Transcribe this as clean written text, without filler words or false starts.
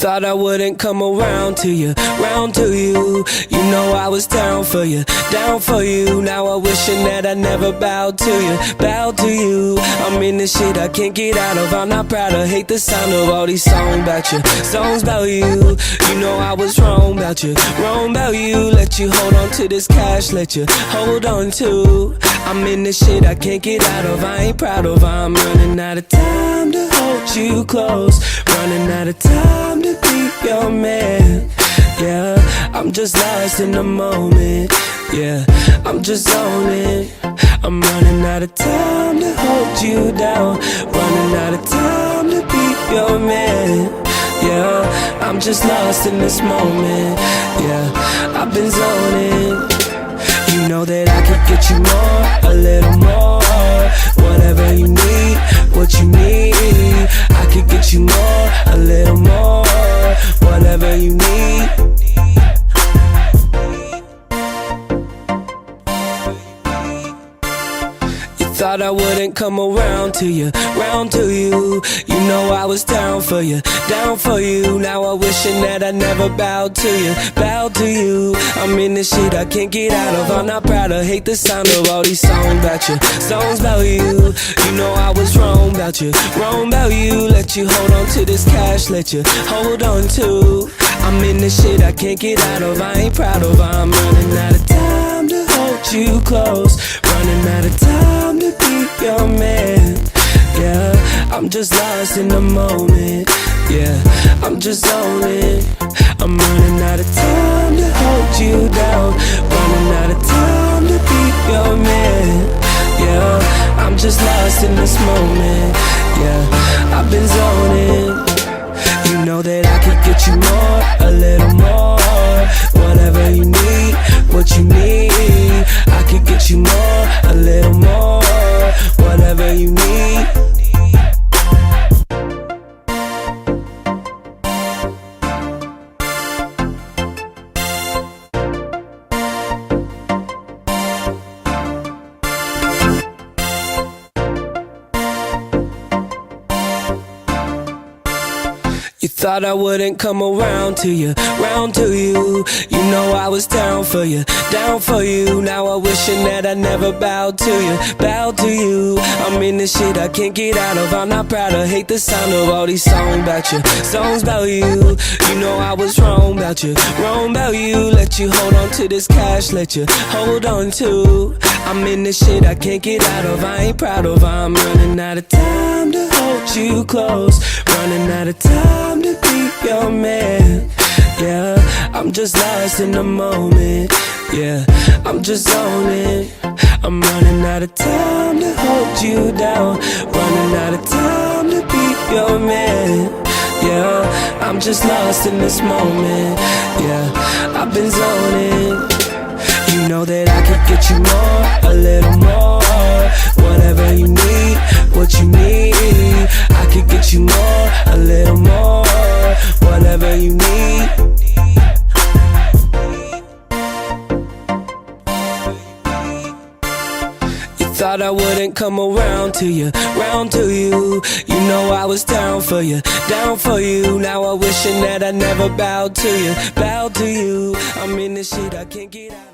thought I wouldn't come around to you, round to you. You know I was down for you, down for you. Now I'm wishing that I never bowed to you, bowed to you. I'm in this shit I can't get out of. I'm not proud of, hate the sound of all these songs about you, songs about you. You know I was wrong about you, wrong about you. Let you hold on to this cash, let you hold on to. I'm in this shit I can't get out of. I ain't proud of. I'm running out of time to hold you close, running out of time to be your man. Yeah, I'm just lost in the moment. Yeah, I'm just zoning. I'm running out of time to hold you down, running out of time to be your man. Yeah, I'm just lost in this moment. Yeah, I've been zoning. You know that I could get you more, a little more. Whatever you need, what you need. I could get you more, a little more. Whatever you need. Thought I wouldn't come around to you, round to you. You know I was down for you, down for you. Now I'm wishing that I never bowed to you, bowed to you. I'm in this shit I can't get out of. I'm not proud of, hate the sound of all these songs about you, songs about you. You know I was wrong about you, wrong about you. Let you hold on to this cash, let you hold on to. I'm in this shit I can't get out of. I ain't proud of. I'm running out of time to hold you close, running out of time to be your man. Yeah, I'm just lost in the moment. Yeah, I'm just zoning. I'm running out of time to hold you down, running out of time to be your man. Yeah, I'm just lost in this moment. Yeah, I've been zoning. You know that I could get you more, a little more. Whatever you need, what you need. I could get you more, a little more. Whatever you need. You thought I wouldn't come around to you, round to you. You know I was down for you, down for you. Now I'm wishing that I never bowed to you, bowed to you. I'm in this shit I can't get out of. I'm not proud of, hate the sound of all these songs about you, songs about you. You know I was wrong about you, wrong about you. Let you hold on to this cash, let you hold on to. I'm in this shit I can't get out of. I ain't proud of. I'm running out of time to hold you close, running out of time to be your man. Yeah, I'm just lost in the moment. Yeah, I'm just zoning. I'm running out of time to hold you down, running out of time to be your man. Yeah, I'm just lost in this moment. Yeah, I've been zoning. You know that I could get you more, a little more. Whatever you need, what you need. I could get you more, a little more. Whatever you need. Thought I wouldn't come around to you, round to you. You know I was down for you, down for you. Now I'm wishing that I never bowed to you, bowed to you. I'm in this shit I can't get out of.